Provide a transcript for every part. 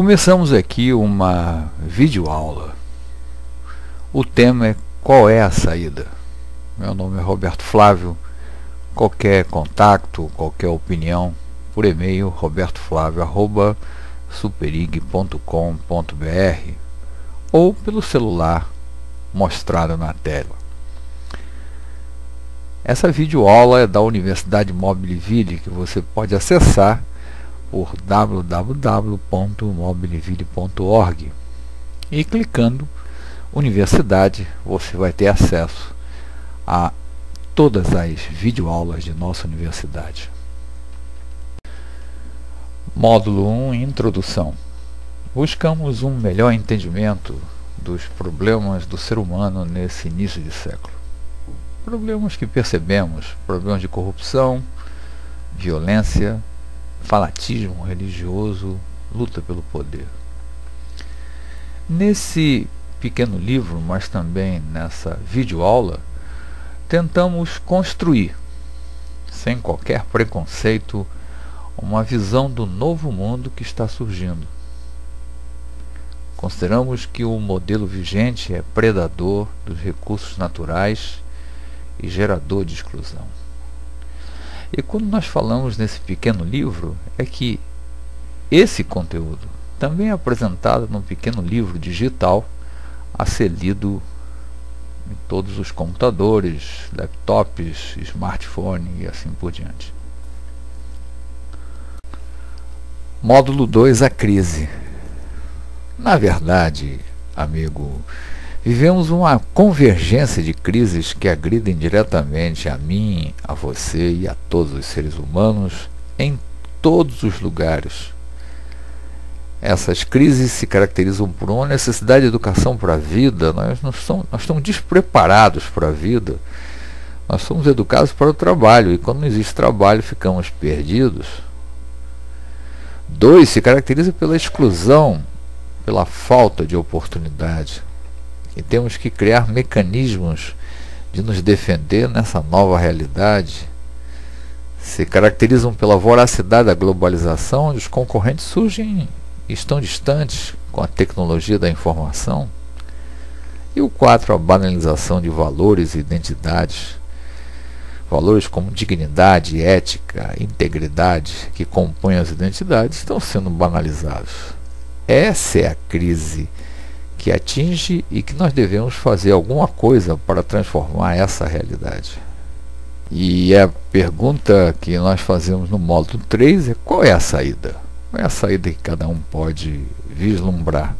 Começamos aqui uma videoaula. O tema é: qual é a saída? Meu nome é Roberto Flávio. Qualquer contato, qualquer opinião, por e-mail robertoflavio@superig.com.br ou pelo celular mostrado na tela. Essa videoaula é da Universidade Mobileville, que você pode acessar por www.mobileville.org e clicando Universidade você vai ter acesso a todas as videoaulas de nossa universidade. Módulo 1, Introdução. Buscamos um melhor entendimento dos problemas do ser humano nesse início de século. Problemas que percebemos, problemas de corrupção, violência, fanatismo religioso, luta pelo poder. Nesse pequeno livro, mas também nessa videoaula, tentamos construir, sem qualquer preconceito, uma visão do novo mundo que está surgindo. Consideramos que o modelo vigente é predador dos recursos naturais e gerador de exclusão. E quando nós falamos nesse pequeno livro, é que esse conteúdo também é apresentado num pequeno livro digital a ser lido em todos os computadores, laptops, smartphone e assim por diante. Módulo 2, a crise. Na verdade, amigo, vivemos uma convergência de crises que agridem diretamente a mim, a você e a todos os seres humanos em todos os lugares. Essas crises se caracterizam por uma necessidade de educação para a vida. Nós estamos despreparados para a vida. Nós somos educados para o trabalho e quando não existe trabalho ficamos perdidos. 2, se caracteriza pela exclusão, pela falta de oportunidade. E temos que criar mecanismos de nos defender nessa nova realidade. Se caracterizam pela voracidade da globalização, onde os concorrentes surgem e estão distantes com a tecnologia da informação. E o 4, a banalização de valores e identidades. Valores como dignidade, ética, integridade, que compõem as identidades, estão sendo banalizados. Essa é a crise que atinge e que nós devemos fazer alguma coisa para transformar essa realidade. E a pergunta que nós fazemos no módulo 3 é: qual é a saída? Qual é a saída que cada um pode vislumbrar?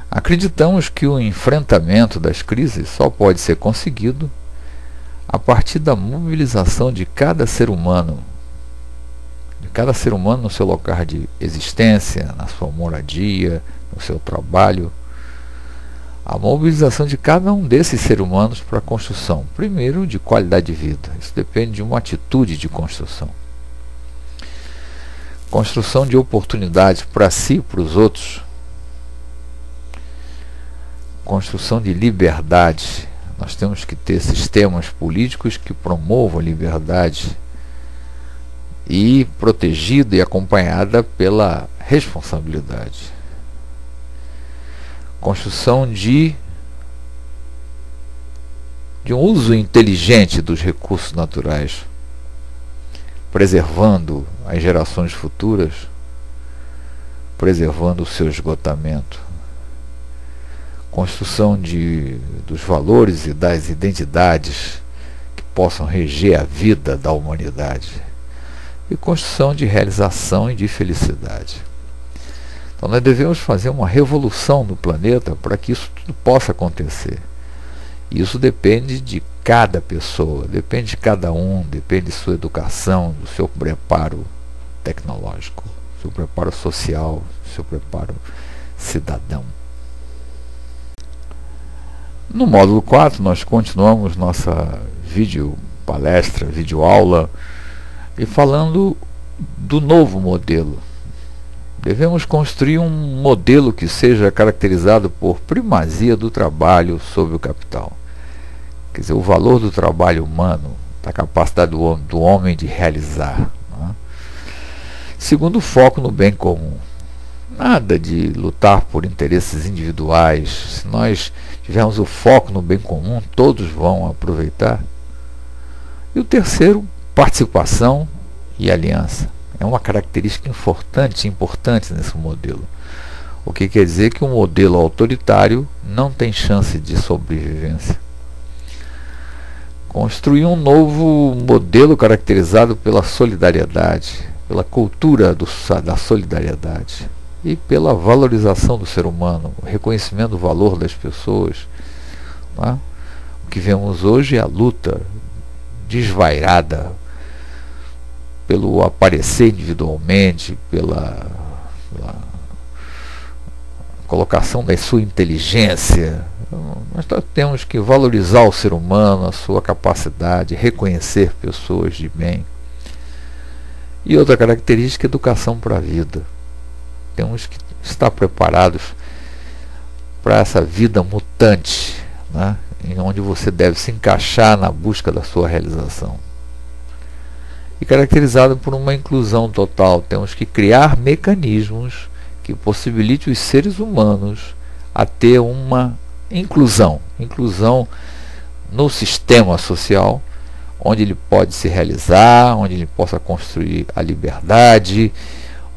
Acreditamos que o enfrentamento das crises só pode ser conseguido a partir da mobilização de cada ser humano no seu local de existência, na sua moradia, no seu trabalho, a mobilização de cada um desses seres humanos para a construção, primeiro, de qualidade de vida. Isso depende de uma atitude de construção. Construção de oportunidades para si e para os outros. Construção de liberdade. Nós temos que ter sistemas políticos que promovam a liberdade e protegida e acompanhada pela responsabilidade. Construção de um uso inteligente dos recursos naturais, preservando as gerações futuras, preservando o seu esgotamento. Construção dos valores e das identidades que possam reger a vida da humanidade. E construção de realização e de felicidade. Então nós devemos fazer uma revolução no planeta para que isso tudo possa acontecer. Isso depende de cada pessoa, depende de cada um, depende de sua educação, do seu preparo tecnológico, do seu preparo social, do seu preparo cidadão. No módulo 4 nós continuamos nossa videopalestra, videoaula, e falando do novo modelo. Devemos construir um modelo que seja caracterizado por primazia do trabalho sobre o capital. Quer dizer, o valor do trabalho humano, da capacidade do homem de realizar. Segundo, o foco no bem comum. Nada de lutar por interesses individuais. Se nós tivermos o foco no bem comum, todos vão aproveitar. E o terceiro, participação e aliança. É uma característica importante nesse modelo. O que quer dizer que um modelo autoritário não tem chance de sobrevivência. Construir um novo modelo caracterizado pela solidariedade, pela cultura da solidariedade e pela valorização do ser humano, o reconhecimento do valor das pessoas. Não é? O que vemos hoje é a luta desvairada pelo aparecer individualmente, pela colocação da sua inteligência. Nós temos que valorizar o ser humano, a sua capacidade, reconhecer pessoas de bem. E outra característica, educação para a vida. Temos que estar preparados para essa vida mutante, né, em onde você deve se encaixar na busca da sua realização. E caracterizado por uma inclusão total. Temos que criar mecanismos que possibilitem os seres humanos a ter uma inclusão no sistema social, onde ele pode se realizar, onde ele possa construir a liberdade,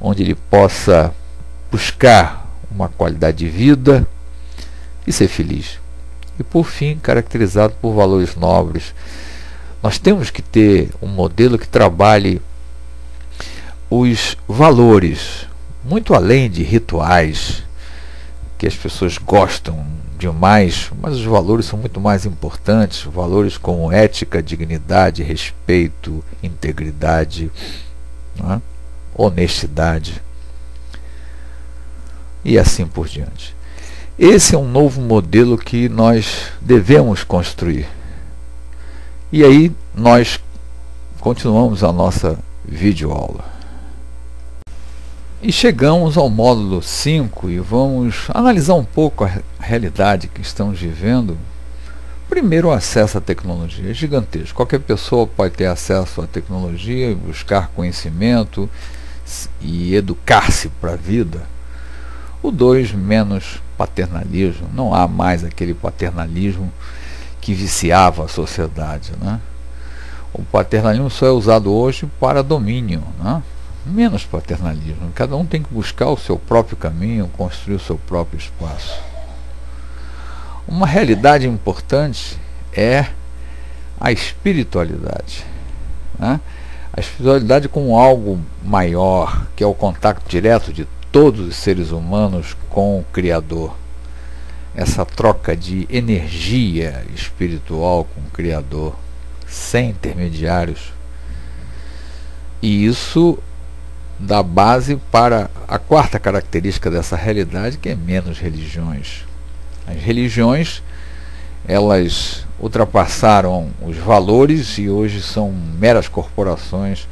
onde ele possa buscar uma qualidade de vida e ser feliz. E por fim, caracterizado por valores nobres. Nós temos que ter um modelo que trabalhe os valores, muito além de rituais, que as pessoas gostam demais, mas os valores são muito mais importantes. Valores como ética, dignidade, respeito, integridade, não é? Honestidade e assim por diante. Esse é um novo modelo que nós devemos construir. E aí nós continuamos a nossa videoaula. E chegamos ao módulo 5 e vamos analisar um pouco a realidade que estamos vivendo. Primeiro, o acesso à tecnologia é gigantesco. Qualquer pessoa pode ter acesso à tecnologia e buscar conhecimento e educar-se para a vida. O 2, menos paternalismo. Não há mais aquele paternalismo que viciava a sociedade, né? O paternalismo só é usado hoje para domínio, né? Menos paternalismo. Cada um tem que buscar o seu próprio caminho, construir o seu próprio espaço. Uma realidade importante é a espiritualidade, né? A espiritualidade como algo maior, que é o contato direto de todos os seres humanos com o Criador. Essa troca de energia espiritual com o Criador, sem intermediários. E isso dá base para a quarta característica dessa realidade, que é menos religiões. As religiões, elas ultrapassaram os valores e hoje são meras corporações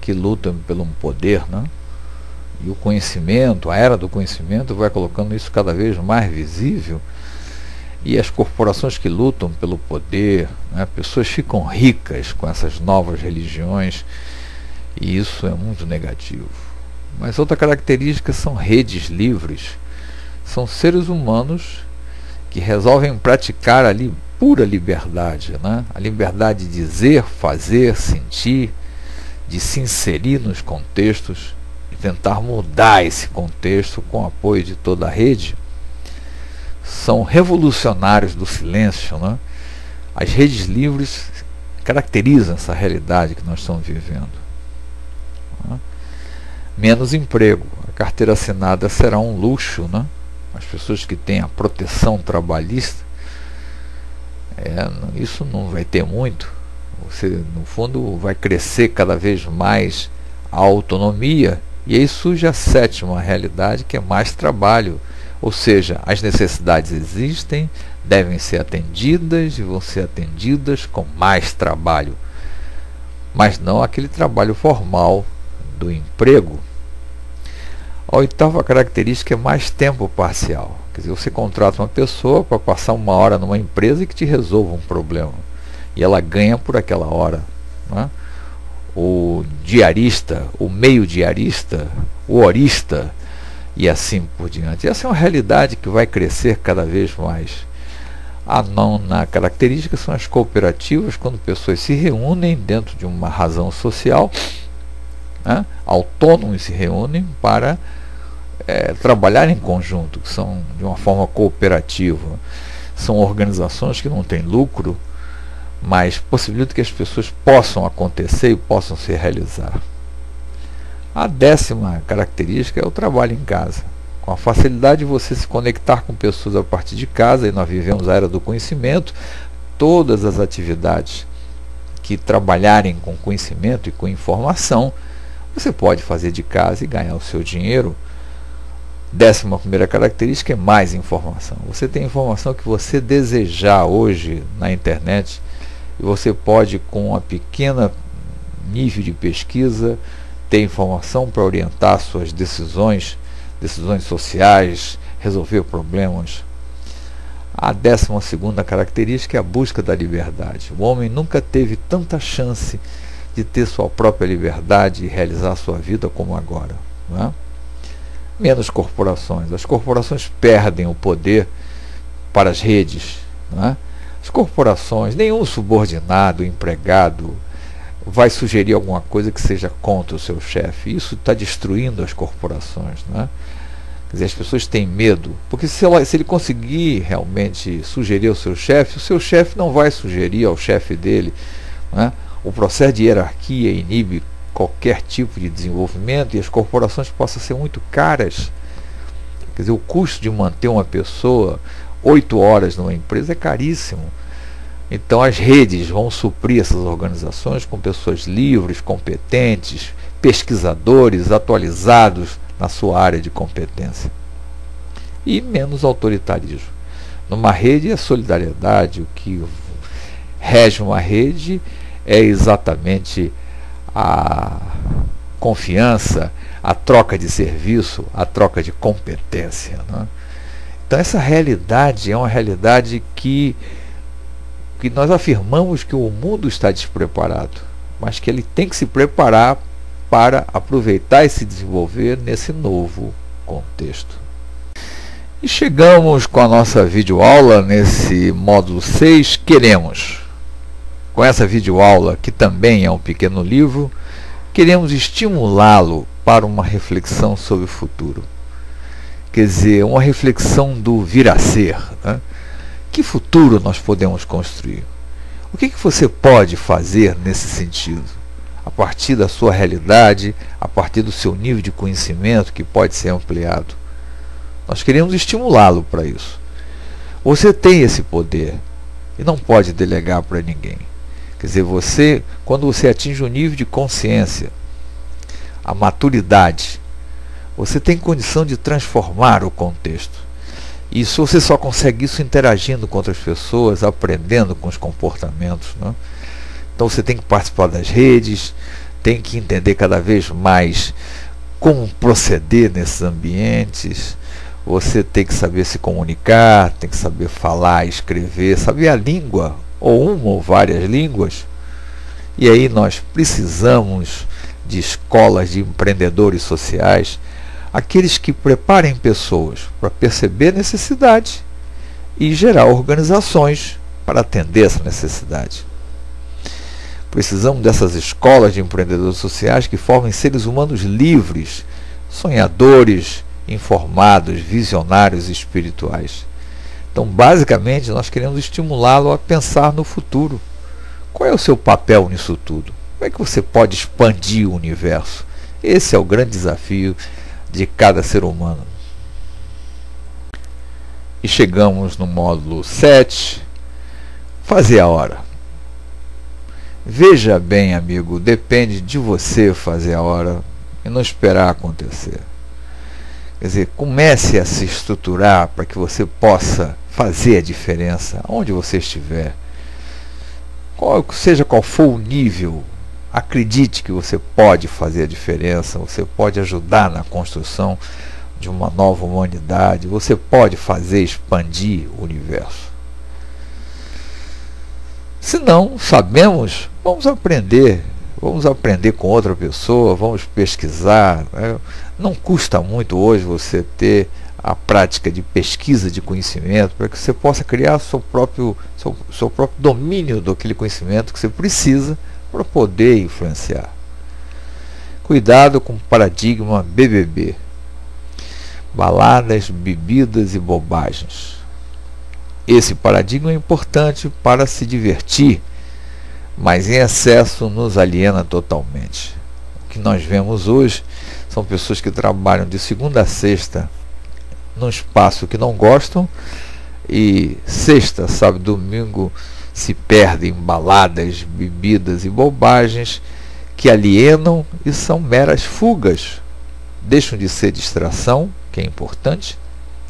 que lutam pelo poder, né? E o conhecimento, a era do conhecimento vai colocando isso cada vez mais visível, e as corporações que lutam pelo poder, né? Pessoas ficam ricas com essas novas religiões, e isso é muito negativo. Mas outra característica são redes livres. São seres humanos que resolvem praticar ali pura liberdade, né? A liberdade de dizer, fazer, sentir, de se inserir nos contextos e tentar mudar esse contexto com o apoio de toda a rede. São revolucionários do silêncio, né? As redes livres caracterizam essa realidade que nós estamos vivendo. Menos emprego. A carteira assinada será um luxo, né? As pessoas que têm a proteção trabalhista, isso não vai ter muito. Você, no fundo, vai crescer cada vez mais a autonomia, e aí surge a sétima realidade, que é mais trabalho. Ou seja, as necessidades existem, devem ser atendidas e vão ser atendidas com mais trabalho, mas não aquele trabalho formal do emprego. A oitava característica é mais tempo parcial. Quer dizer, você contrata uma pessoa para passar 1 hora numa empresa e que te resolva um problema, e ela ganha por aquela hora, né? O diarista, o meio diarista, o horista, e assim por diante. Essa é uma realidade que vai crescer cada vez mais. A nona característica são as cooperativas, quando pessoas se reúnem dentro de uma razão social, né? Autônomos se reúnem para trabalhar em conjunto, que são de uma forma cooperativa. São organizações que não têm lucro, mas possibilitam que as pessoas possam acontecer e possam se realizar. A 10ª característica é o trabalho em casa. Com a facilidade de você se conectar com pessoas a partir de casa, e nós vivemos a era do conhecimento, todas as atividades que trabalharem com conhecimento e com informação, você pode fazer de casa e ganhar o seu dinheiro. 11ª característica é mais informação. Você tem informação que você desejar hoje na internet, e você pode, com uma pequena nível de pesquisa, ter informação para orientar suas decisões sociais, resolver problemas. A 12ª característica é a busca da liberdade. O homem nunca teve tanta chance de ter sua própria liberdade e realizar sua vida como agora, não é? Menos corporações. As corporações perdem o poder para as redes, não é? As corporações, nenhum subordinado, empregado vai sugerir alguma coisa que seja contra o seu chefe. Isso está destruindo as corporações, né? Quer dizer, as pessoas têm medo, porque se ele conseguir realmente sugerir ao seu chefe, o seu chefe não vai sugerir ao chefe dele, né? O processo de hierarquia inibe qualquer tipo de desenvolvimento, e as corporações passam a ser muito caras. Quer dizer, o custo de manter uma pessoa 8 horas numa empresa é caríssimo. Então as redes vão suprir essas organizações com pessoas livres, competentes, pesquisadores atualizados na sua área de competência. E menos autoritarismo. Numa rede é solidariedade. O que rege uma rede é exatamente a confiança, a troca de serviço, a troca de competência, né? Então essa realidade é uma realidade que nós afirmamos que o mundo está despreparado, mas que ele tem que se preparar para aproveitar e se desenvolver nesse novo contexto. E chegamos com a nossa videoaula nesse módulo 6, queremos. Com essa videoaula, que também é um pequeno livro, queremos estimulá-lo para uma reflexão sobre o futuro. Quer dizer, uma reflexão do vir a ser, né? Que futuro nós podemos construir? O que você pode fazer nesse sentido? A partir da sua realidade, a partir do seu nível de conhecimento que pode ser ampliado. Nós queremos estimulá-lo para isso. Você tem esse poder e não pode delegar para ninguém. Quer dizer, quando você atinge o nível de consciência, a maturidade, você tem condição de transformar o contexto. E você só consegue isso interagindo com outras pessoas, aprendendo com os comportamentos, né? Então você tem que participar das redes, tem que entender cada vez mais como proceder nesses ambientes. Você tem que saber se comunicar, tem que saber falar, escrever, saber a língua, ou uma ou várias línguas. E aí nós precisamos de escolas de empreendedores sociais, aqueles que preparem pessoas para perceber necessidade e gerar organizações para atender essa necessidade. Precisamos dessas escolas de empreendedores sociais que formem seres humanos livres, sonhadores, informados, visionários e espirituais. Então, basicamente, nós queremos estimulá-lo a pensar no futuro. Qual é o seu papel nisso tudo? Como é que você pode expandir o universo? Esse é o grande desafio de cada ser humano. E chegamos no módulo 7, fazer a hora. Veja bem, amigo, depende de você fazer a hora e não esperar acontecer. Quer dizer, comece a se estruturar para que você possa fazer a diferença onde você estiver. Seja qual for o nível, acredite que você pode fazer a diferença, você pode ajudar na construção de uma nova humanidade, você pode fazer expandir o universo. Se não sabemos, vamos aprender, vamos aprender com outra pessoa, vamos pesquisar, né? Não custa muito hoje você ter a prática de pesquisa de conhecimento para que você possa criar seu próprio domínio daquele conhecimento que você precisa para poder influenciar. Cuidado com o paradigma BBB. Baladas, bebidas e bobagens. Esse paradigma é importante para se divertir, mas em excesso nos aliena totalmente. O que nós vemos hoje são pessoas que trabalham de segunda a sexta num espaço que não gostam e sexta, sábado, domingo se perdem em baladas, bebidas e bobagens que alienam e são meras fugas. Deixam de ser distração, que é importante,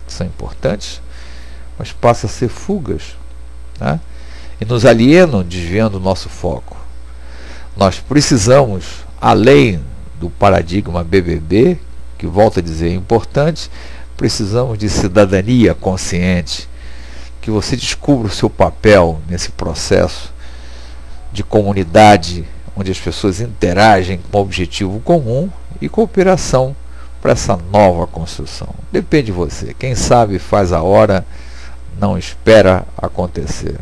são importantes, mas passam a ser fugas, né? E nos alienam, desviando o nosso foco. Nós precisamos, além do paradigma BBB, que volto a dizer é importante, precisamos de cidadania consciente, que você descubra o seu papel nesse processo de comunidade, onde as pessoas interagem com um objetivo comum e cooperação para essa nova construção. Depende de você. Quem sabe faz a hora, não espera acontecer.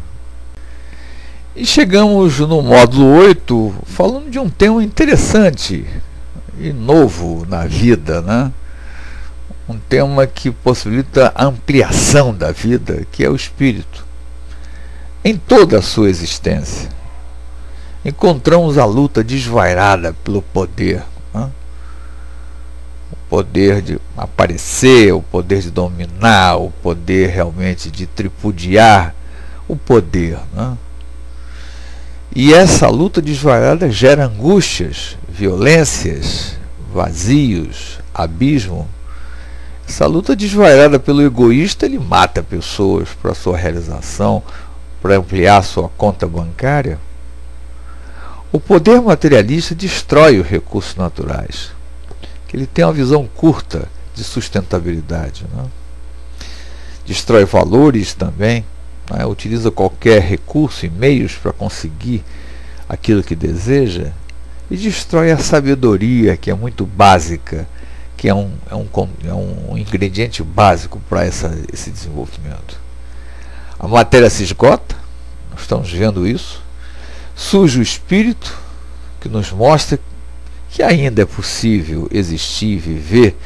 E chegamos no módulo 8, falando de um tema interessante e novo na vida, né? Um tema que possibilita a ampliação da vida, que é o espírito. Em toda a sua existência, encontramos a luta desvairada pelo poder, né? O poder de aparecer, o poder de dominar, o poder realmente de tripudiar o poder, né? E essa luta desvairada gera angústias, violências, vazios, abismo. Essa luta desvairada pelo egoísta, ele mata pessoas para sua realização, para ampliar sua conta bancária. O poder materialista destrói os recursos naturais, que ele tem uma visão curta de sustentabilidade, né? Destrói valores também, né? Utiliza qualquer recurso e meios para conseguir aquilo que deseja, e destrói a sabedoria, que é muito básica, que é um ingrediente básico para esse desenvolvimento. A matéria se esgota, nós estamos vendo isso. Surge o espírito, que nos mostra que ainda é possível existir, viver.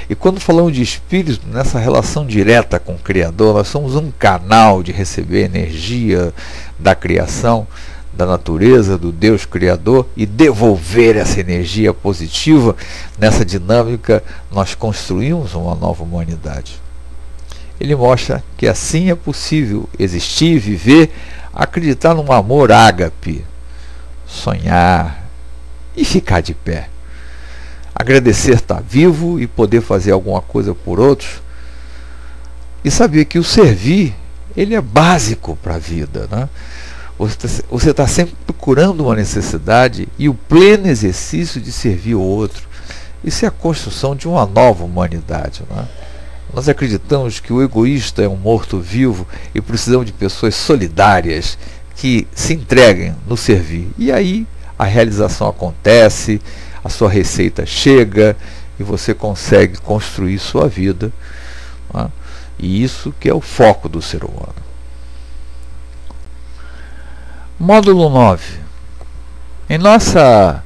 E quando falamos de espírito, nessa relação direta com o Criador, nós somos um canal de receber energia da criação, da natureza, do Deus Criador, e devolver essa energia positiva. Nessa dinâmica, nós construímos uma nova humanidade. Ele mostra que assim é possível existir, viver, acreditar num amor ágape, sonhar e ficar de pé. Agradecer estar vivo e poder fazer alguma coisa por outros. E saber que o servir, ele é básico para a vida, né? Você está sempre procurando uma necessidade e o pleno exercício de servir o outro. Isso é a construção de uma nova humanidade, né? Nós acreditamos que o egoísta é um morto-vivo e precisamos de pessoas solidárias que se entreguem no servir. E aí a realização acontece, a sua receita chega e você consegue construir sua vida, né? E isso que é o foco do ser humano. Módulo 9. Em nossa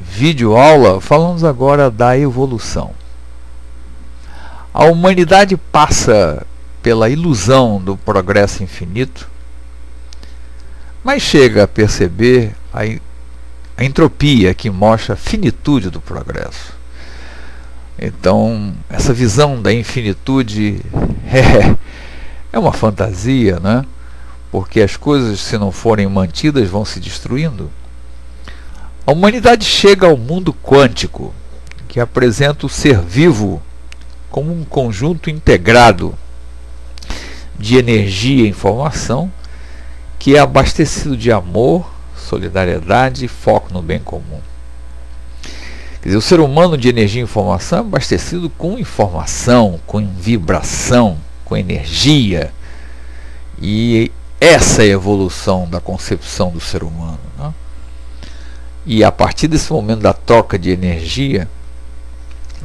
videoaula, falamos agora da evolução. A humanidade passa pela ilusão do progresso infinito, mas chega a perceber a entropia que mostra a finitude do progresso. Então, essa visão da infinitude é uma fantasia, né? Porque as coisas, se não forem mantidas, vão se destruindo. A humanidade chega ao mundo quântico, que apresenta o ser vivo como um conjunto integrado de energia e informação, que é abastecido de amor, solidariedade e foco no bem comum. Quer dizer, o ser humano de energia e informação é abastecido com informação, com vibração, com energia. E essa é a evolução da concepção do ser humano, né? E a partir desse momento da troca de energia,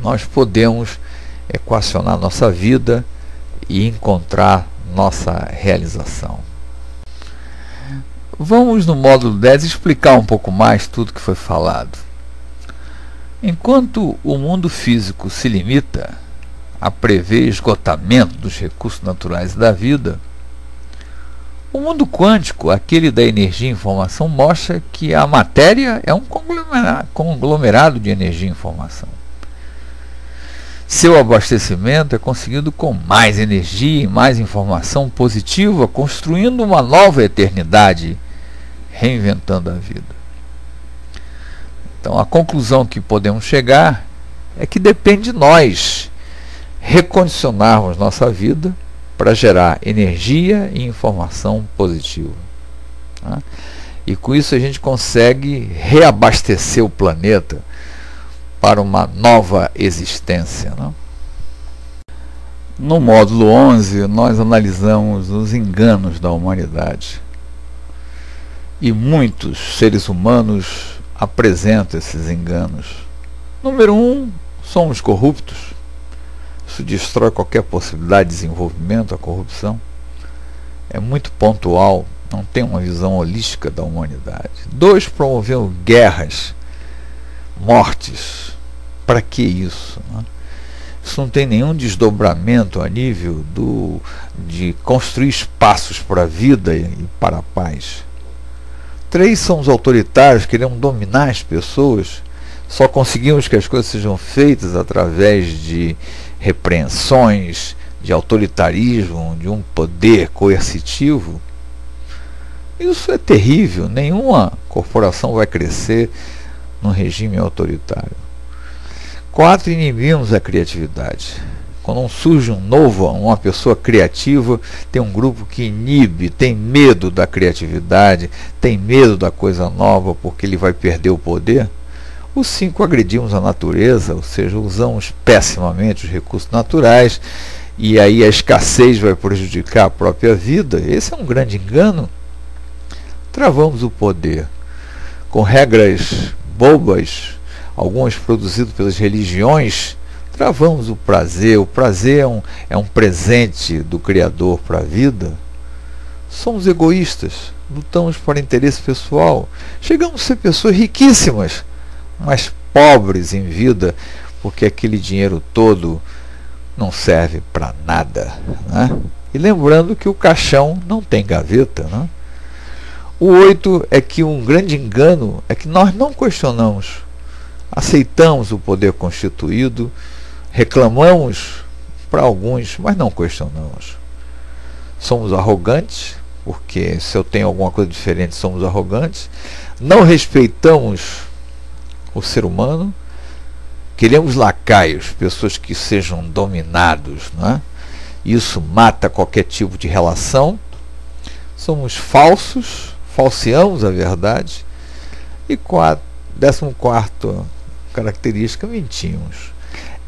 nós podemos equacionar nossa vida e encontrar nossa realização. Vamos no módulo 10 explicar um pouco mais tudo que foi falado. Enquanto o mundo físico se limita a prever esgotamento dos recursos naturais da vida, o mundo quântico, aquele da energia e informação, mostra que a matéria é um conglomerado de energia e informação. Seu abastecimento é conseguido com mais energia e mais informação positiva, construindo uma nova eternidade, reinventando a vida. Então, a conclusão que podemos chegar é que depende de nós recondicionarmos nossa vida para gerar energia e informação positiva. Tá? E com isso a gente consegue reabastecer o planeta para uma nova existência. Né? No módulo 11, nós analisamos os enganos da humanidade. E muitos seres humanos apresentam esses enganos. Número 1, somos corruptos. Isso destrói qualquer possibilidade de desenvolvimento, a corrupção. É muito pontual, não tem uma visão holística da humanidade. 2, promoveu guerras, mortes. Para que isso? Né? Isso não tem nenhum desdobramento a nível de construir espaços para a vida e para a paz. 3, são os autoritários, queremos dominar as pessoas. Só conseguimos que as coisas sejam feitas através de repreensões, de autoritarismo, de um poder coercitivo. Isso é terrível. Nenhuma corporação vai crescer num regime autoritário. 4, inibimos a criatividade. Quando surge uma pessoa criativa, tem um grupo que inibe, tem medo da criatividade, tem medo da coisa nova porque ele vai perder o poder. Os 5, agredimos a natureza, ou seja, usamos pessimamente os recursos naturais, e aí a escassez vai prejudicar a própria vida. Esse é um grande engano. Travamos o poder com regras bobas, algumas produzidas pelas religiões. Travamos o prazer. O prazer é um presente do Criador para a vida. Somos egoístas, lutamos para interesse pessoal. Chegamos a ser pessoas riquíssimas, mas pobres em vida, porque aquele dinheiro todo não serve para nada. Né? E lembrando que o caixão não tem gaveta. Né? O 8 é que um grande engano é que nós não questionamos. Aceitamos o poder constituído, reclamamos para alguns, mas não questionamos. Somos arrogantes, porque se eu tenho alguma coisa diferente, somos arrogantes. Não respeitamos o ser humano. Queremos lacaios, pessoas que sejam dominados. Né? Isso mata qualquer tipo de relação. Somos falsos, falseamos a verdade. E 14ª característica, mentimos.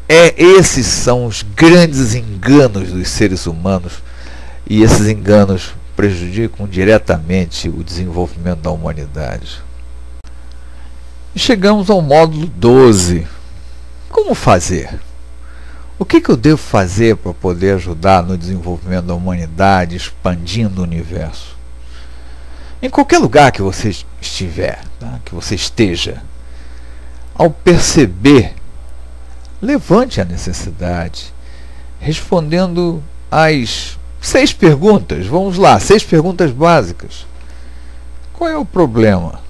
Esses são os grandes enganos dos seres humanos, e esses enganos prejudicam diretamente o desenvolvimento da humanidade. E chegamos ao módulo 12. Como fazer? O que eu devo fazer para poder ajudar no desenvolvimento da humanidade, expandindo o universo? Em qualquer lugar que você estiver, tá? Que você esteja, ao perceber, levante a necessidade, respondendo às 6 perguntas. Vamos lá, 6 perguntas básicas. Qual é o problema?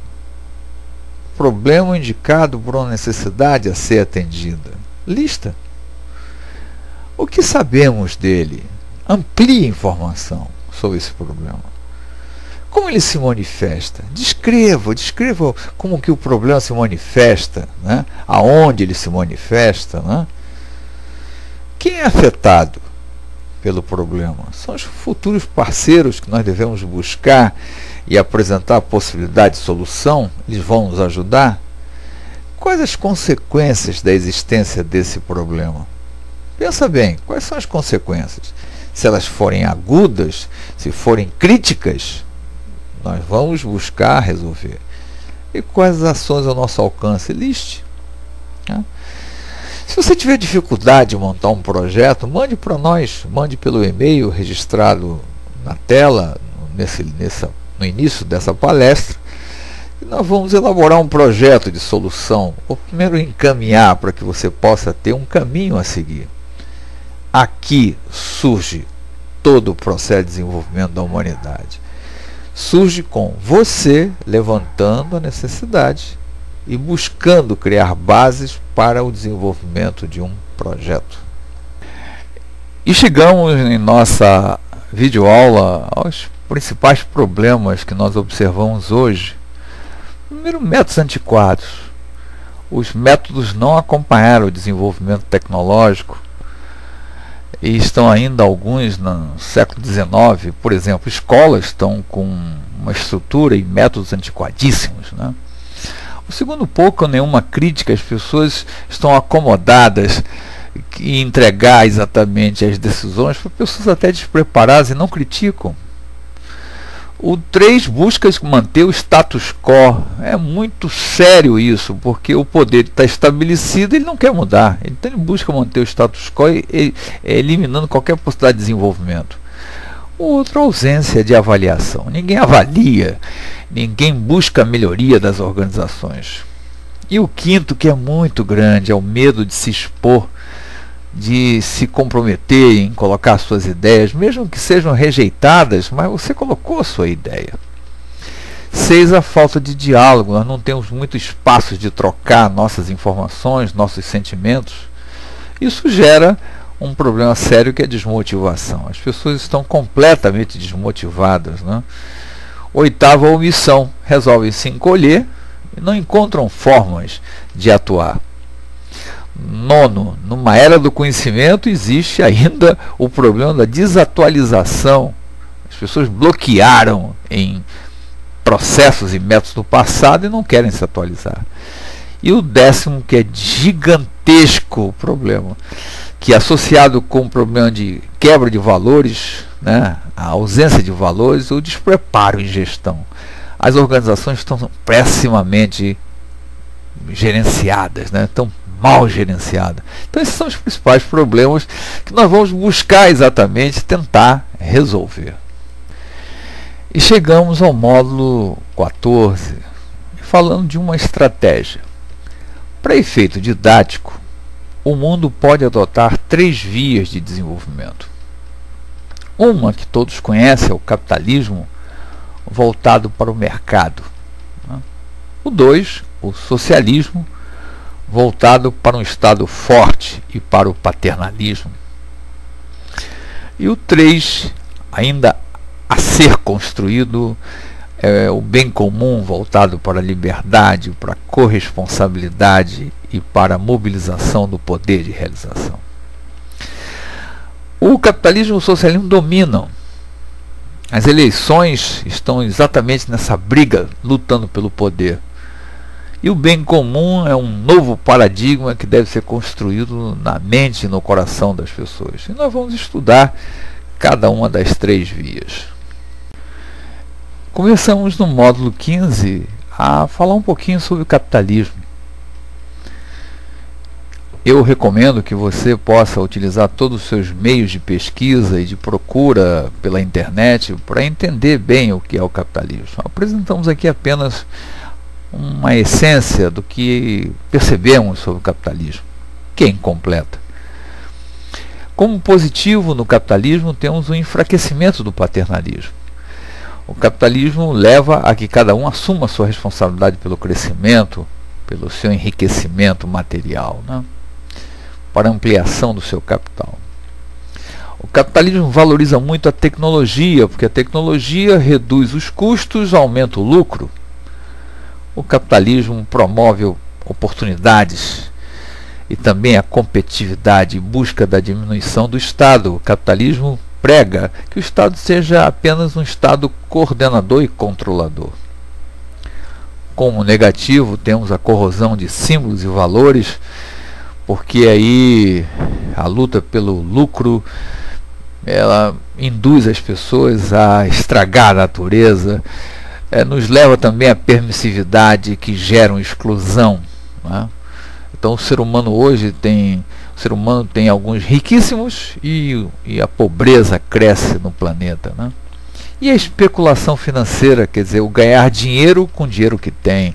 Problema indicado por uma necessidade a ser atendida. Lista. O que sabemos dele? Amplie a informação sobre esse problema. Como ele se manifesta? Descreva como que o problema se manifesta, né? Aonde ele se manifesta. Né? Quem é afetado pelo problema? São os futuros parceiros que nós devemos buscar e apresentar a possibilidade de solução. Eles vão nos ajudar. Quais as consequências da existência desse problema? Pensa bem, quais são as consequências? Se elas forem agudas, se forem críticas, nós vamos buscar resolver. e quais ações ao nosso alcance. Liste. Né? Se você tiver dificuldade de montar um projeto, mande para nós, mande pelo e-mail registrado na tela, no início dessa palestra, e nós vamos elaborar um projeto de solução, ou primeiro encaminhar para que você possa ter um caminho a seguir. Aqui surge todo o processo de desenvolvimento da humanidade. Surge com você levantando a necessidade e buscando criar bases para o desenvolvimento de um projeto. E chegamos em nossa videoaula aos principais problemas que nós observamos hoje. Primeiro, métodos antiquados. Os métodos não acompanharam o desenvolvimento tecnológico e estão ainda alguns no século XIX. Por exemplo, escolas estão com uma estrutura e métodos antiquadíssimos, né? O segundo, pouco ou nenhuma crítica, as pessoas estão acomodadas em entregar exatamente as decisões para pessoas até despreparadas e não criticam. O 3, busca manter o status quo. É muito sério isso, porque o poder está estabelecido e ele não quer mudar. Então ele busca manter o status quo, eliminando qualquer possibilidade de desenvolvimento. O outro, ausência de avaliação. Ninguém avalia, ninguém busca a melhoria das organizações. E o quinto, que é muito grande, é o medo de se expor, de se comprometer em colocar suas ideias, mesmo que sejam rejeitadas, mas você colocou a sua ideia. 6, a falta de diálogo. Nós não temos muito espaço de trocar nossas informações, nossos sentimentos. Isso gera um problema sério, que é a desmotivação. As pessoas estão completamente desmotivadas, né? 8, a omissão. Resolvem se encolher e não encontram formas de atuar. 9, numa era do conhecimento existe ainda o problema da desatualização. As pessoas bloquearam em processos e métodos do passado e não querem se atualizar. E o 10º, que é gigantesco o problema, que é associado com o problema de quebra de valores, né, a ausência de valores, o despreparo em gestão. As organizações estão pessimamente gerenciadas, né, estão mal gerenciadas. Então esses são os principais problemas que nós vamos buscar exatamente tentar resolver. E chegamos ao módulo 14, falando de uma estratégia. Para efeito didático, o mundo pode adotar 3 vias de desenvolvimento. Uma que todos conhecem é o capitalismo voltado para o mercado. O 2, o socialismo voltado para um Estado forte e para o paternalismo. E o 3, ainda a ser construído, é o bem comum voltado para a liberdade, para a corresponsabilidade e para a mobilização do poder de realização. O capitalismo e o socialismo dominam. As eleições estão exatamente nessa briga, lutando pelo poder. E o bem comum é um novo paradigma que deve ser construído na mente e no coração das pessoas. E nós vamos estudar cada uma das 3 vias. Começamos no módulo 15 a falar um pouquinho sobre o capitalismo. Eu recomendo que você possa utilizar todos os seus meios de pesquisa e de procura pela internet para entender bem o que é o capitalismo. Apresentamos aqui apenas uma essência do que percebemos sobre o capitalismo, que é incompleta. Como positivo no capitalismo, temos o enfraquecimento do paternalismo. O capitalismo leva a que cada um assuma a sua responsabilidade pelo crescimento, pelo seu enriquecimento material, né? Para a ampliação do seu capital. O capitalismo valoriza muito a tecnologia, porque a tecnologia reduz os custos, aumenta o lucro. O capitalismo promove oportunidades e também a competitividade e busca da diminuição do Estado. O capitalismo prega que o Estado seja apenas um Estado coordenador e controlador. Como negativo, temos a corrosão de símbolos e valores, porque aí a luta pelo lucro, ela induz as pessoas a estragar a natureza, nos leva também à permissividade que gera exclusão, né? Então o ser humano hoje tem alguns riquíssimos e a pobreza cresce no planeta, né? E a especulação financeira, quer dizer, o ganhar dinheiro com o dinheiro que tem.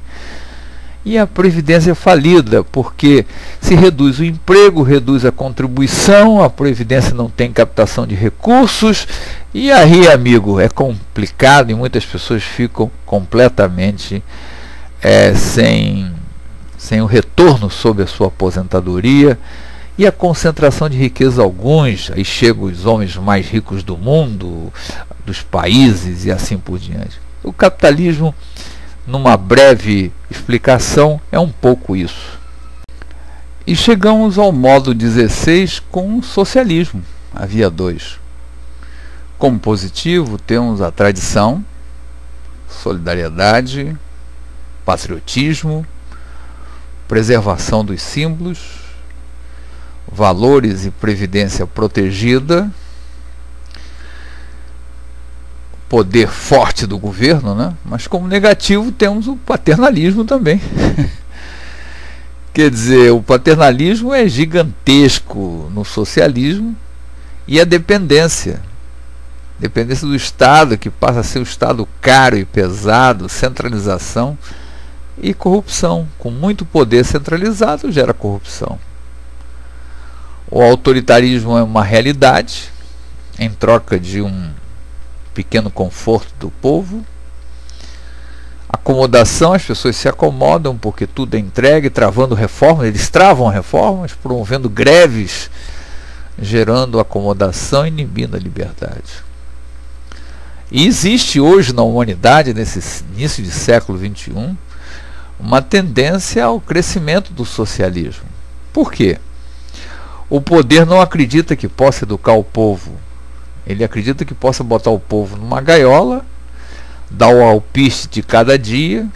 E a previdência falida, porque se reduz o emprego, reduz a contribuição, a previdência não tem captação de recursos, e aí, amigo, é complicado e muitas pessoas ficam completamente sem o retorno sobre a sua aposentadoria. E a concentração de riqueza alguns, aí chegam os homens mais ricos do mundo, dos países e assim por diante. O capitalismo, numa breve explicação, é um pouco isso. E chegamos ao módulo 16 com o socialismo, a via 2. Como positivo, temos a tradição, solidariedade, patriotismo, preservação dos símbolos, valores e previdência protegida, poder forte do governo, né? Mas como negativo temos o paternalismo também. Quer dizer, o paternalismo é gigantesco no socialismo, e a dependência do Estado, que passa a ser um Estado caro e pesado, centralização e corrupção. Com muito poder centralizado gera corrupção. O autoritarismo é uma realidade em troca de um pequeno conforto do povo. Acomodação, as pessoas se acomodam porque tudo é entregue, travando reformas, eles travam reformas, promovendo greves, gerando acomodação e inibindo a liberdade. E existe hoje na humanidade, nesse início de século XXI, uma tendência ao crescimento do socialismo. Por quê? O poder não acredita que possa educar o povo. Ele acredita que possa botar o povo numa gaiola, dar o alpiste de cada dia.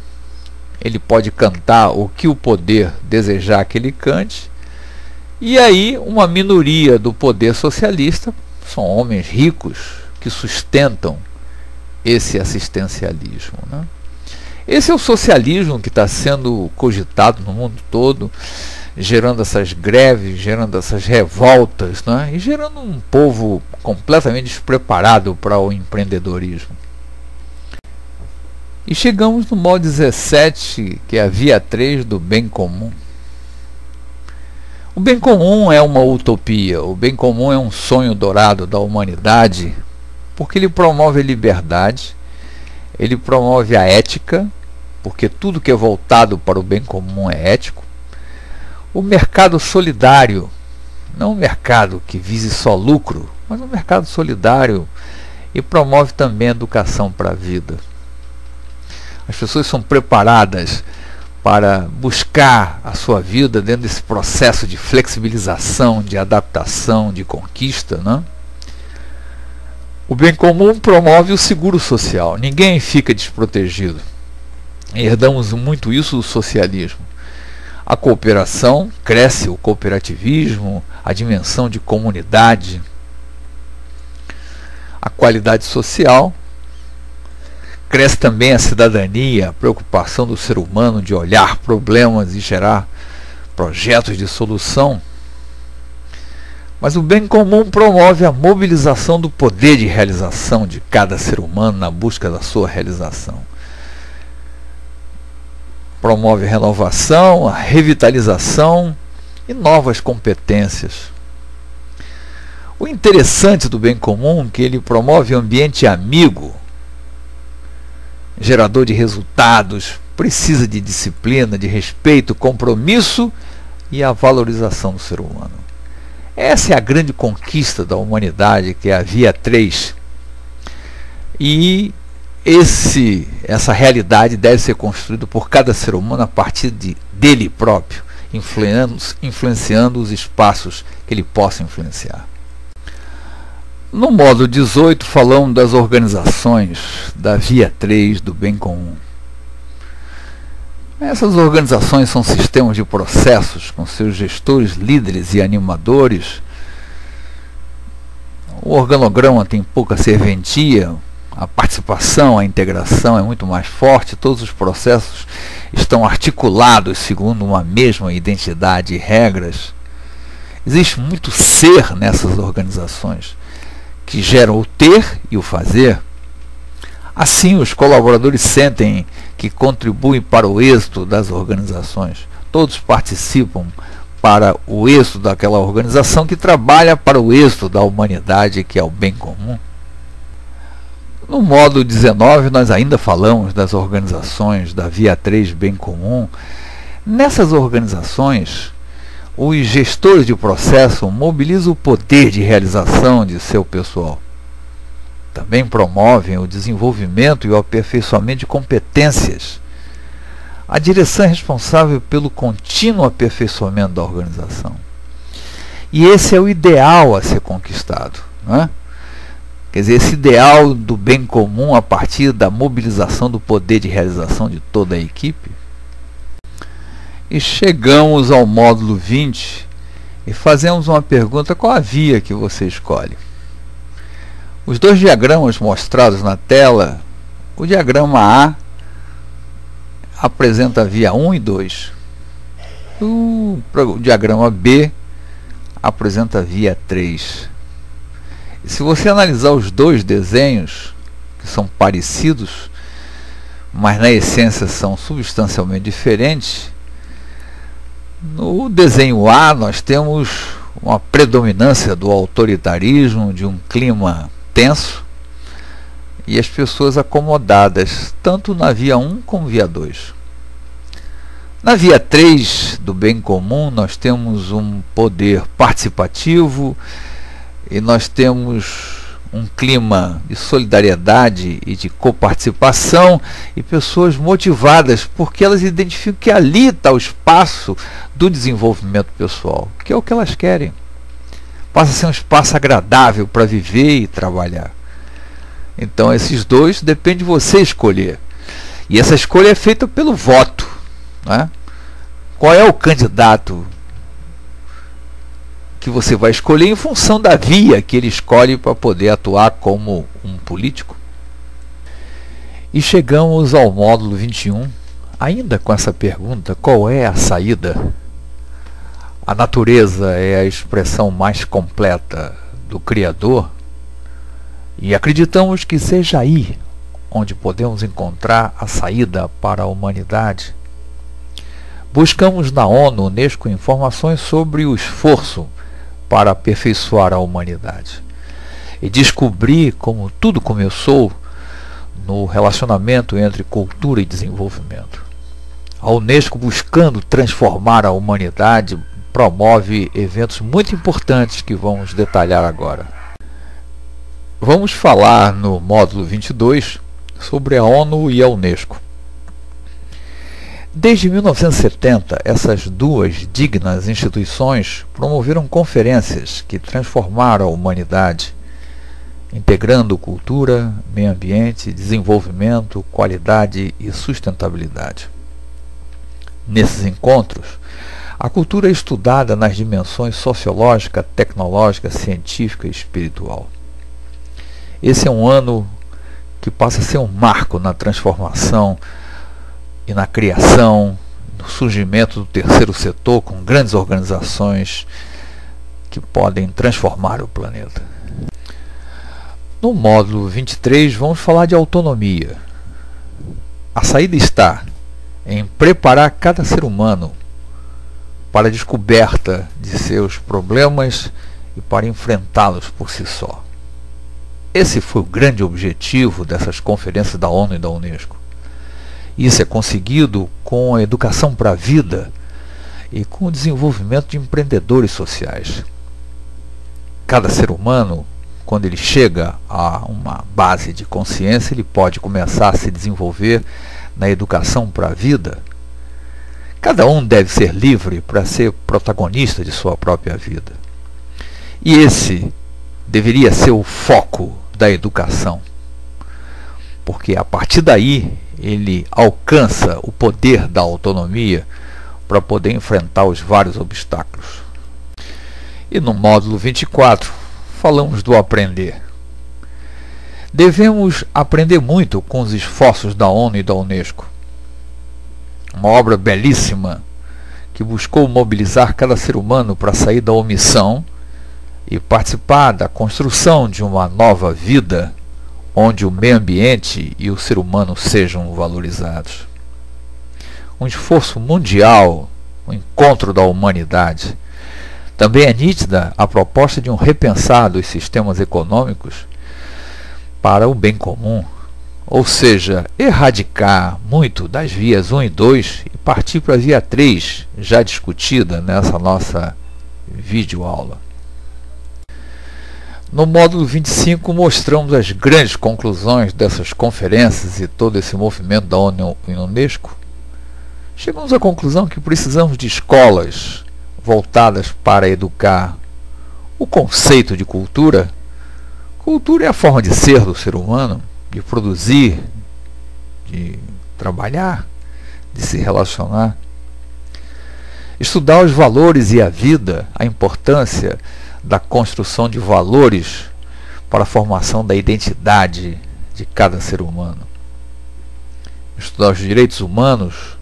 Ele pode cantar o que o poder desejar que ele cante. E aí uma minoria do poder socialista são homens ricos que sustentam esse assistencialismo, né? Esse é o socialismo que está sendo cogitado no mundo todo, gerando essas greves, gerando essas revoltas, né? E gerando um povo completamente despreparado para o empreendedorismo. E chegamos no módulo 17, que é a via 3 do bem comum. O bem comum é uma utopia, o bem comum é um sonho dourado da humanidade, porque ele promove a liberdade, ele promove a ética, porque tudo que é voltado para o bem comum é ético. O mercado solidário, não um mercado que vise só lucro, mas um mercado solidário, e promove também a educação para a vida. As pessoas são preparadas para buscar a sua vida dentro desse processo de flexibilização, de adaptação, de conquista, né? O bem comum promove o seguro social, ninguém fica desprotegido. Herdamos muito isso do socialismo. A cooperação, cresce o cooperativismo, a dimensão de comunidade, a qualidade social, cresce também a cidadania, a preocupação do ser humano de olhar problemas e gerar projetos de solução. Mas o bem comum promove a mobilização do poder de realização de cada ser humano na busca da sua realização. Promove a renovação, a revitalização e novas competências. O interessante do bem comum é que ele promove um ambiente amigo, gerador de resultados, precisa de disciplina, de respeito, compromisso e a valorização do ser humano. Essa é a grande conquista da humanidade, que é a via 3. E essa realidade deve ser construída por cada ser humano a partir dele próprio, influenciando os espaços que ele possa influenciar. No módulo 18, falamos das organizações da via 3 do bem comum. Essas organizações são sistemas de processos com seus gestores, líderes e animadores. O organograma tem pouca serventia, a participação, a integração é muito mais forte, todos os processos estão articulados segundo uma mesma identidade e regras. Existe muito ser nessas organizações, que geram o ter e o fazer. Assim, os colaboradores sentem que contribuem para o êxito das organizações. Todos participam para o êxito daquela organização que trabalha para o êxito da humanidade, que é o bem comum. No módulo 19, nós ainda falamos das organizações da Via 3 Bem Comum. Nessas organizações, os gestores de processo mobilizam o poder de realização de seu pessoal. Também promovem o desenvolvimento e o aperfeiçoamento de competências. A direção é responsável pelo contínuo aperfeiçoamento da organização. E esse é o ideal a ser conquistado, não é? Quer dizer, esse ideal do bem comum a partir da mobilização do poder de realização de toda a equipe. E chegamos ao módulo 20 e fazemos uma pergunta: qual a via que você escolhe? Os dois diagramas mostrados na tela, o diagrama A apresenta a via 1 e 2. O diagrama B apresenta a via 3. E se você analisar os dois desenhos, que são parecidos, mas na essência são substancialmente diferentes, no desenho A nós temos uma predominância do autoritarismo, de um clima tenso, e as pessoas acomodadas, tanto na via 1 como via 2. Na via 3 do bem comum nós temos um poder participativo, e nós temos um clima de solidariedade e de coparticipação, e pessoas motivadas porque elas identificam que ali está o espaço do desenvolvimento pessoal, que é o que elas querem. Passa a ser um espaço agradável para viver e trabalhar. Então esses dois depende de você escolher, e essa escolha é feita pelo voto, né? Qual é o candidato que você vai escolher em função da via que ele escolhe para poder atuar como um político? E chegamos ao módulo 21, ainda com essa pergunta: qual é a saída? A natureza é a expressão mais completa do Criador, e acreditamos que seja aí onde podemos encontrar a saída para a humanidade. Buscamos na ONU, Unesco, informações sobre o esforço para aperfeiçoar a humanidade, e descobri como tudo começou no relacionamento entre cultura e desenvolvimento. A Unesco, buscando transformar a humanidade, promove eventos muito importantes que vamos detalhar agora. Vamos falar no módulo 22 sobre a ONU e a Unesco. Desde 1970, essas duas dignas instituições promoveram conferências que transformaram a humanidade, integrando cultura, meio ambiente, desenvolvimento, qualidade e sustentabilidade. Nesses encontros, a cultura é estudada nas dimensões sociológica, tecnológica, científica e espiritual. Esse é um ano que passa a ser um marco na transformação e na criação, no surgimento do terceiro setor, com grandes organizações que podem transformar o planeta. No módulo 23 vamos falar de autonomia. A saída está em preparar cada ser humano para a descoberta de seus problemas e para enfrentá-los por si só. Esse foi o grande objetivo dessas conferências da ONU e da Unesco. Isso é conseguido com a educação para a vida e com o desenvolvimento de empreendedores sociais. Cada ser humano, quando ele chega a uma base de consciência, ele pode começar a se desenvolver na educação para a vida. Cada um deve ser livre para ser protagonista de sua própria vida. E esse deveria ser o foco da educação, porque a partir daí ele alcança o poder da autonomia para poder enfrentar os vários obstáculos. E no módulo 24 falamos do aprender. Devemos aprender muito com os esforços da ONU e da Unesco. Uma obra belíssima que buscou mobilizar cada ser humano para sair da omissão e participar da construção de uma nova vida onde o meio ambiente e o ser humano sejam valorizados. Um esforço mundial, um encontro da humanidade. Também é nítida a proposta de um repensar dos sistemas econômicos para o bem comum, ou seja, erradicar muito das vias 1 e 2 e partir para a via 3, já discutida nessa nossa videoaula. No módulo 25 mostramos as grandes conclusões dessas conferências e todo esse movimento da ONU e Unesco. Chegamos à conclusão que precisamos de escolas voltadas para educar o conceito de cultura. Cultura é a forma de ser do ser humano, de produzir, de trabalhar, de se relacionar. Estudar os valores e a vida, a importância da construção de valores para a formação da identidade de cada ser humano. Estudar os direitos humanos,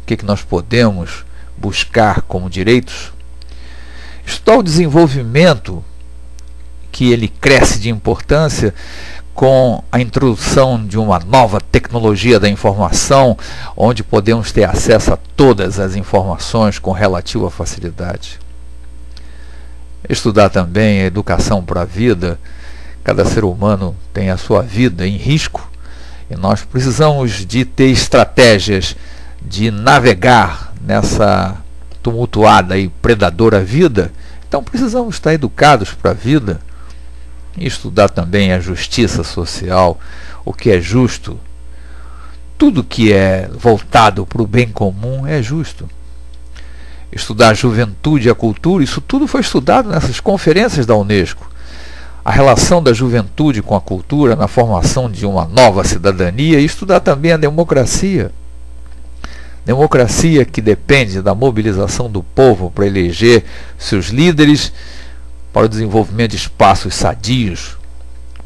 o que nós podemos buscar como direitos. Estudar o desenvolvimento, que ele cresce de importância com a introdução de uma nova tecnologia da informação, onde podemos ter acesso a todas as informações com relativa facilidade. Estudar também a educação para a vida. Cada ser humano tem a sua vida em risco e nós precisamos de ter estratégias de navegar nessa tumultuada e predadora vida. Então precisamos estar educados para a vida. E estudar também a justiça social, o que é justo. Tudo que é voltado para o bem comum é justo. Estudar a juventude e a cultura, isso tudo foi estudado nessas conferências da Unesco. A relação da juventude com a cultura na formação de uma nova cidadania, e estudar também a democracia. Democracia que depende da mobilização do povo para eleger seus líderes, para o desenvolvimento de espaços sadios,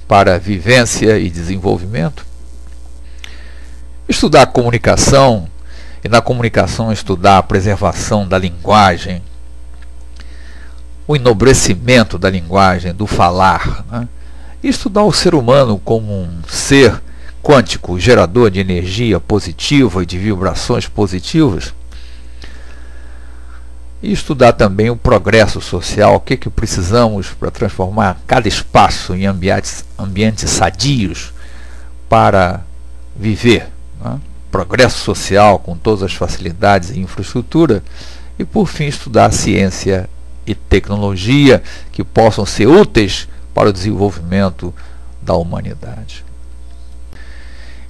para a vivência e desenvolvimento. Estudar a comunicação, e na comunicação estudar a preservação da linguagem, o enobrecimento da linguagem, do falar, né? E estudar o ser humano como um ser quântico, gerador de energia positiva e de vibrações positivas. E estudar também o progresso social, o que precisamos para transformar cada espaço em ambientes sadios para viver, né? Progresso social com todas as facilidades e infraestrutura. E por fim estudar a ciência e tecnologia que possam ser úteis para o desenvolvimento da humanidade.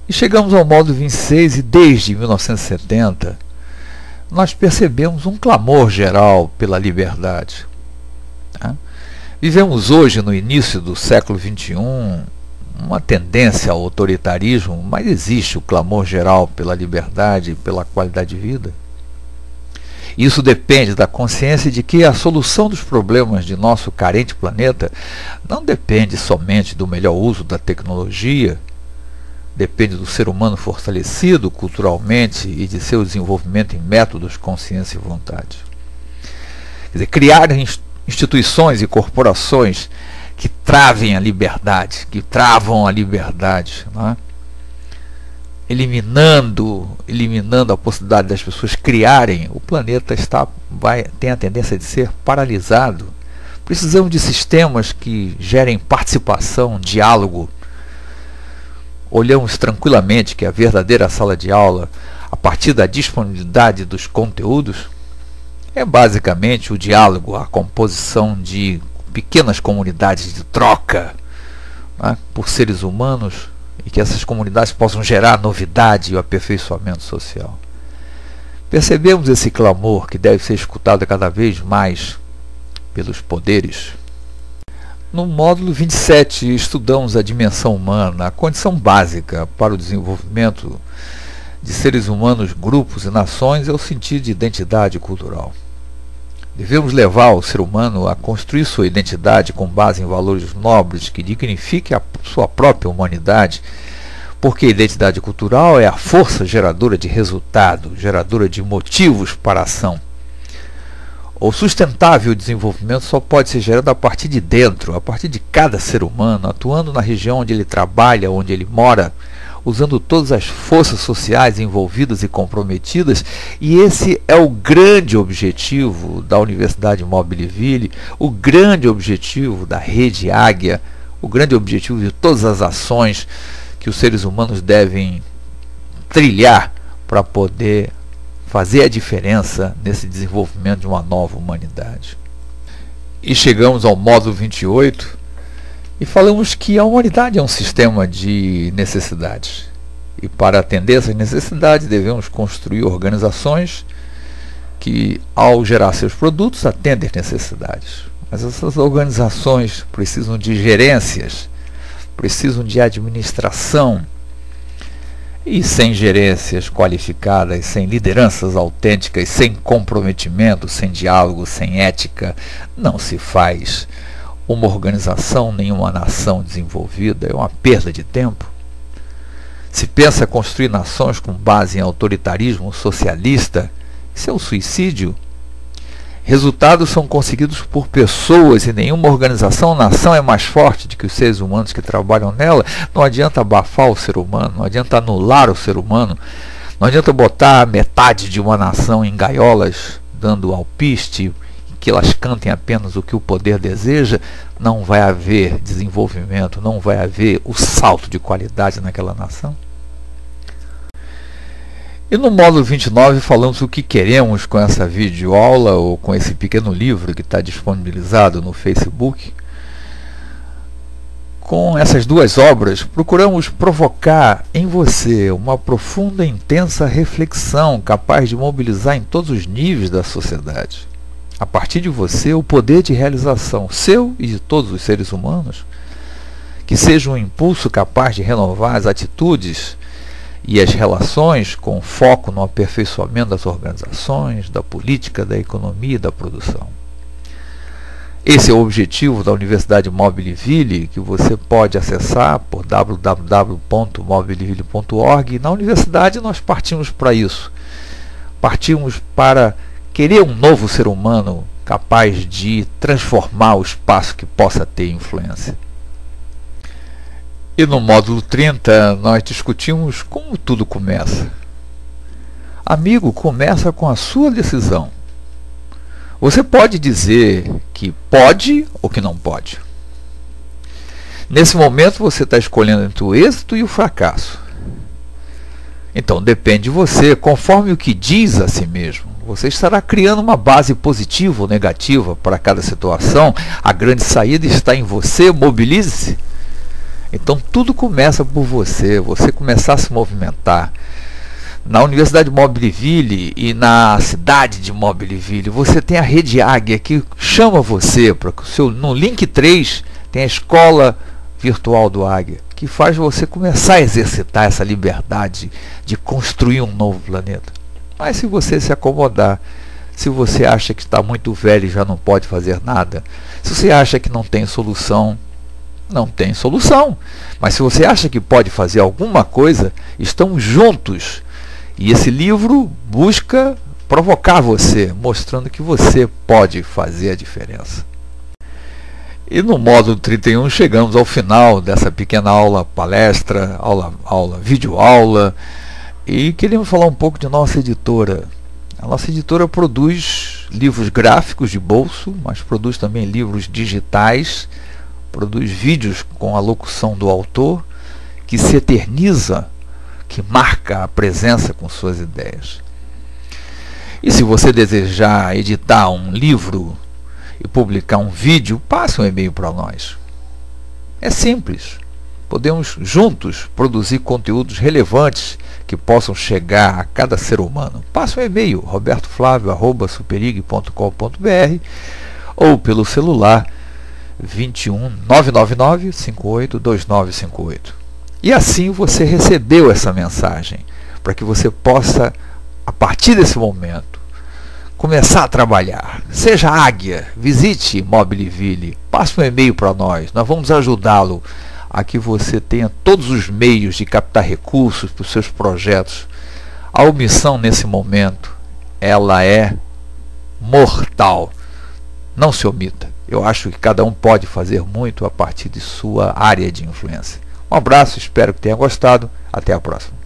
E chegamos ao módulo 26 e desde 1970 nós percebemos um clamor geral pela liberdade. Tá? Vivemos hoje, no início do século XXI, uma tendência ao autoritarismo, mas existe o clamor geral pela liberdade e pela qualidade de vida. Isso depende da consciência de que a solução dos problemas de nosso carente planeta não depende somente do melhor uso da tecnologia, depende do ser humano fortalecido culturalmente e de seu desenvolvimento em métodos, consciência e vontade. Quer dizer, criar instituições e corporações que travem a liberdade, que travam a liberdade, né? eliminando a possibilidade das pessoas criarem, o planeta tem a tendência de ser paralisado. Precisamos de sistemas que gerem participação, diálogo. Olhamos tranquilamente que a verdadeira sala de aula, a partir da disponibilidade dos conteúdos, é basicamente o diálogo, a composição de pequenas comunidades de troca, né, por seres humanos, e que essas comunidades possam gerar novidade e o aperfeiçoamento social. Percebemos esse clamor que deve ser escutado cada vez mais pelos poderes. No módulo 27, estudamos a dimensão humana, a condição básica para o desenvolvimento de seres humanos, grupos e nações é o sentido de identidade cultural. Devemos levar o ser humano a construir sua identidade com base em valores nobres que dignifiquem a sua própria humanidade, porque a identidade cultural é a força geradora de resultado, geradora de motivos para a ação. O sustentável desenvolvimento só pode ser gerado a partir de dentro, a partir de cada ser humano, atuando na região onde ele trabalha, onde ele mora, usando todas as forças sociais envolvidas e comprometidas, e esse é o grande objetivo da Universidade Mobiliville, o grande objetivo da Rede Águia, o grande objetivo de todas as ações que os seres humanos devem trilhar para poder fazer a diferença nesse desenvolvimento de uma nova humanidade. E chegamos ao módulo 28 e falamos que a humanidade é um sistema de necessidades. E para atender essas necessidades devemos construir organizações que, ao gerar seus produtos, atendem às necessidades. Mas essas organizações precisam de gerências, precisam de administração. E sem gerências qualificadas, sem lideranças autênticas, sem comprometimento, sem diálogo, sem ética, não se faz uma organização, nenhuma nação desenvolvida. É uma perda de tempo. Se pensa construir nações com base em autoritarismo socialista, isso é um suicídio. Resultados são conseguidos por pessoas e nenhuma organização ou nação é mais forte do que os seres humanos que trabalham nela. Não adianta abafar o ser humano, não adianta anular o ser humano, não adianta botar metade de uma nação em gaiolas, dando alpiste, que elas cantem apenas o que o poder deseja. Não vai haver desenvolvimento, não vai haver o salto de qualidade naquela nação. E no módulo 29 falamos o que queremos com essa videoaula ou com esse pequeno livro que está disponibilizado no Facebook. Com essas duas obras, procuramos provocar em você uma profunda e intensa reflexão capaz de mobilizar em todos os níveis da sociedade. A partir de você, o poder de realização seu e de todos os seres humanos, que seja um impulso capaz de renovar as atitudes e as relações com foco no aperfeiçoamento das organizações, da política, da economia e da produção. Esse é o objetivo da Universidade Mobiliville, que você pode acessar por www.mobiliville.org. Na universidade nós partimos para isso. Partimos para querer um novo ser humano capaz de transformar o espaço que possa ter influência. E no módulo 30 nós discutimos como tudo começa. Amigo, começa com a sua decisão. Você pode dizer que pode ou que não pode. Nesse momento você está escolhendo entre o êxito e o fracasso. Então depende de você, conforme o que diz a si mesmo. Você estará criando uma base positiva ou negativa para cada situação. A grande saída está em você, mobilize-se. Então tudo começa por você começar a se movimentar. Na Universidade Mobiliville e na cidade de Mobiliville, você tem a Rede Águia que chama você para que no link 3 tem a Escola Virtual do Águia, que faz você começar a exercitar essa liberdade de construir um novo planeta. Mas se você se acomodar, se você acha que está muito velho e já não pode fazer nada, se você acha que não tem solução, não tem solução. Mas se você acha que pode fazer alguma coisa, estamos juntos. E esse livro busca provocar você, mostrando que você pode fazer a diferença. E no módulo 31 chegamos ao final dessa pequena aula palestra, videoaula, e queremos falar um pouco de nossa editora. A nossa editora produz livros gráficos de bolso, mas produz também livros digitais, produz vídeos com a locução do autor, que se eterniza, que marca a presença com suas ideias. E se você desejar editar um livro e publicar um vídeo, passe um e-mail para nós. É simples. Podemos juntos produzir conteúdos relevantes que possam chegar a cada ser humano. Passe um e-mail, robertoflavio@superig.com.br ou pelo celular 21 999 58 2958. E assim você recebeu essa mensagem, para que você possa, a partir desse momento, começar a trabalhar. Seja águia, visite Mobiliville, passe um e-mail para nós vamos ajudá-lo a que você tenha todos os meios de captar recursos para os seus projetos. A omissão nesse momento, ela é mortal. Não se omita. Eu acho que cada um pode fazer muito a partir de sua área de influência. Um abraço, espero que tenha gostado. Até a próxima.